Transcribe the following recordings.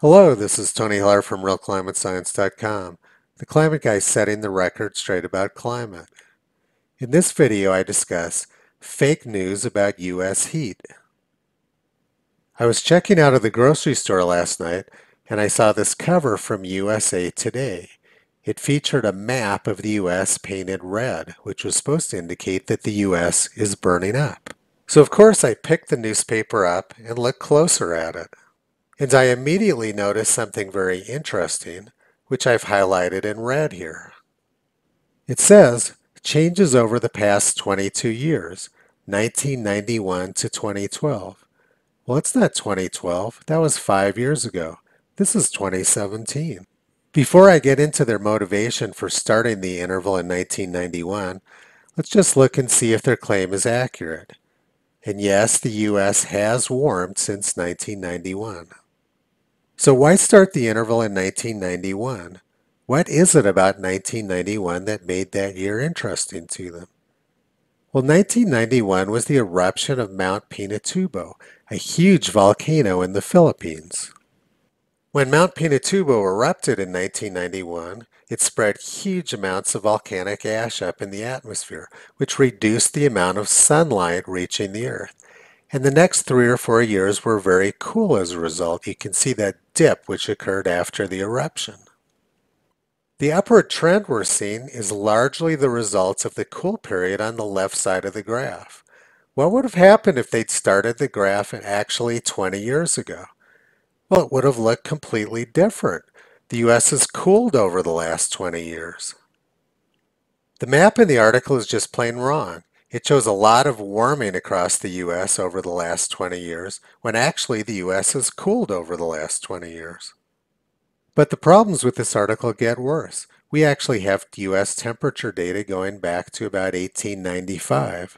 Hello, this is Tony Hiller from RealClimateScience.com, the climate guy setting the record straight about climate. In this video, I discuss fake news about U.S. heat. I was checking out of the grocery store last night and I saw this cover from USA Today. It featured a map of the U.S. painted red, which was supposed to indicate that the U.S. is burning up. So of course I picked the newspaper up and looked closer at it. And I immediately noticed something very interesting, which I've highlighted in red here. It says, changes over the past 22 years, 1991 to 2012. Well, it's not 2012. That was 5 years ago. This is 2017. Before I get into their motivation for starting the interval in 1991, let's just look and see if their claim is accurate. And yes, the U.S. has warmed since 1991. So why start the interval in 1991? What is it about 1991 that made that year interesting to them? Well, 1991 was the eruption of Mount Pinatubo, a huge volcano in the Philippines. When Mount Pinatubo erupted in 1991, it spread huge amounts of volcanic ash up in the atmosphere, which reduced the amount of sunlight reaching the Earth. And the next 3 or 4 years were very cool as a result. You can see that dip which occurred after the eruption. The upward trend we're seeing is largely the result of the cool period on the left side of the graph. What would have happened if they'd started the graph actually 20 years ago? Well, it would have looked completely different. The U.S. has cooled over the last 20 years. The map in the article is just plain wrong. It shows a lot of warming across the U.S. over the last 20 years, when actually the U.S. has cooled over the last 20 years. But the problems with this article get worse. We actually have U.S. temperature data going back to about 1895.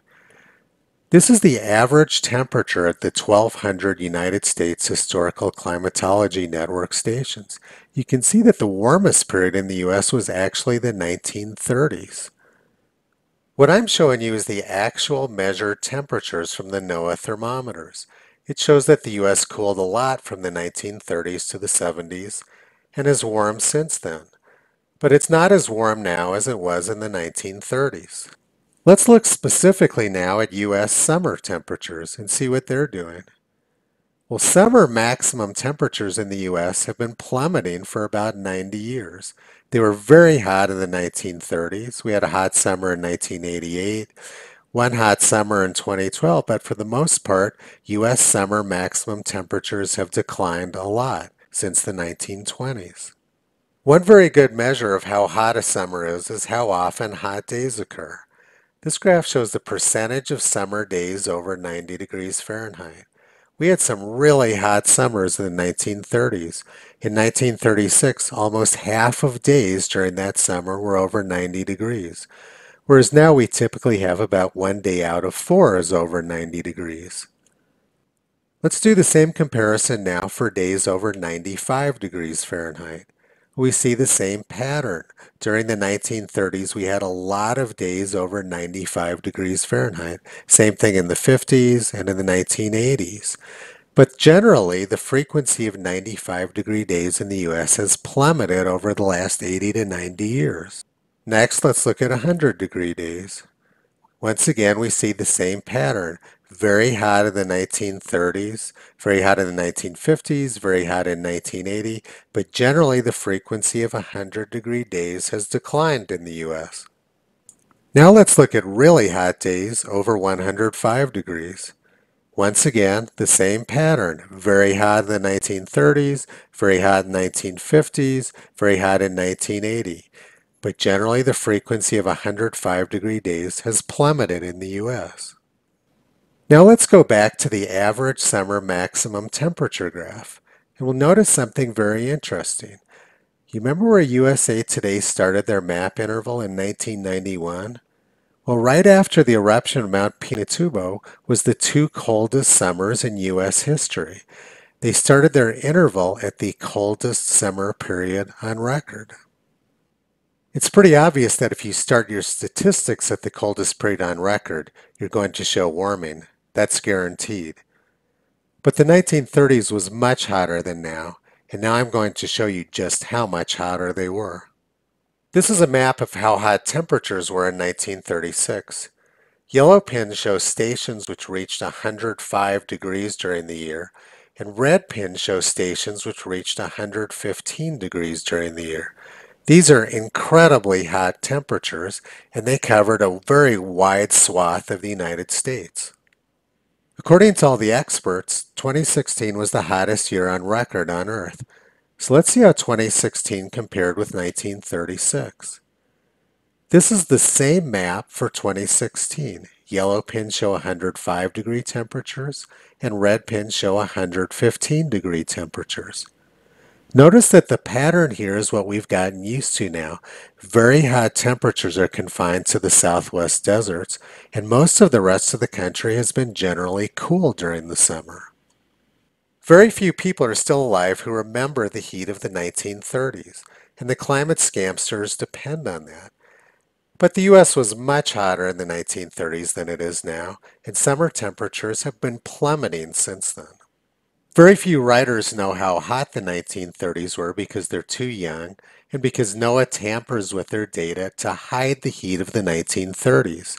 This is the average temperature at the 1,200 United States Historical Climatology Network stations. You can see that the warmest period in the U.S. was actually the 1930s. What I'm showing you is the actual measured temperatures from the NOAA thermometers. It shows that the U.S. cooled a lot from the 1930s to the 70s and has warmed since then. But it's not as warm now as it was in the 1930s. Let's look specifically now at U.S. summer temperatures and see what they're doing. Well, summer maximum temperatures in the U.S. have been plummeting for about 90 years. They were very hot in the 1930s. We had a hot summer in 1988, one hot summer in 2012, but for the most part, U.S. summer maximum temperatures have declined a lot since the 1920s. One very good measure of how hot a summer is how often hot days occur. This graph shows the percentage of summer days over 90 degrees Fahrenheit. We had some really hot summers in the 1930s. In 1936, almost half of days during that summer were over 90 degrees, whereas now we typically have about 1 day out of 4 is over 90 degrees. Let's do the same comparison now for days over 95 degrees Fahrenheit. We see the same pattern. During the 1930s, we had a lot of days over 95 degrees Fahrenheit. Same thing in the 50s and in the 1980s. But generally, the frequency of 95-degree days in the U.S. has plummeted over the last 80 to 90 years. Next, let's look at 100-degree days. Once again, we see the same pattern. Very hot in the 1930s, very hot in the 1950s, very hot in 1980, but generally the frequency of 100-degree days has declined in the U.S. Now let's look at really hot days over 105 degrees. Once again, the same pattern. Very hot in the 1930s, very hot in the 1950s, very hot in 1980. But generally the frequency of 105-degree days has plummeted in the U.S. Now let's go back to the average summer maximum temperature graph, and we'll notice something very interesting. You remember where USA Today started their map interval in 1991? Well, right after the eruption of Mount Pinatubo was the 2 coldest summers in U.S. history. They started their interval at the coldest summer period on record. It's pretty obvious that if you start your statistics at the coldest period on record, you're going to show warming. That's guaranteed. But the 1930s was much hotter than now, and now I'm going to show you just how much hotter they were. This is a map of how hot temperatures were in 1936. Yellow pins show stations which reached 105 degrees during the year, and red pins show stations which reached 115 degrees during the year. These are incredibly hot temperatures, and they covered a very wide swath of the United States. According to all the experts, 2016 was the hottest year on record on Earth. So let's see how 2016 compared with 1936. This is the same map for 2016. Yellow pins show 105 degree temperatures and red pins show 115 degree temperatures. Notice that the pattern here is what we've gotten used to now. Very hot temperatures are confined to the southwest deserts, and most of the rest of the country has been generally cool during the summer. Very few people are still alive who remember the heat of the 1930s, and the climate scamsters depend on that. But the U.S. was much hotter in the 1930s than it is now, and summer temperatures have been plummeting since then. Very few writers know how hot the 1930s were because they're too young, and because NOAA tampers with their data to hide the heat of the 1930s.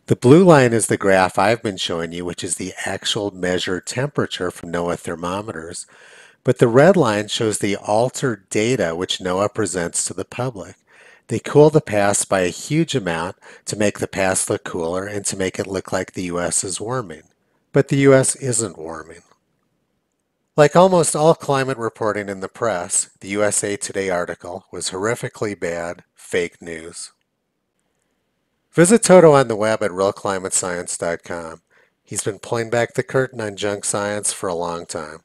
The blue line is the graph I've been showing you, which is the actual measured temperature from NOAA thermometers. But the red line shows the altered data which NOAA presents to the public. They cool the past by a huge amount to make the past look cooler and to make it look like the U.S. is warming. But the U.S. isn't warming. Like almost all climate reporting in the press, the USA Today article was horrifically bad, fake news. Visit Toto on the web at realclimatescience.com. He's been pulling back the curtain on junk science for a long time.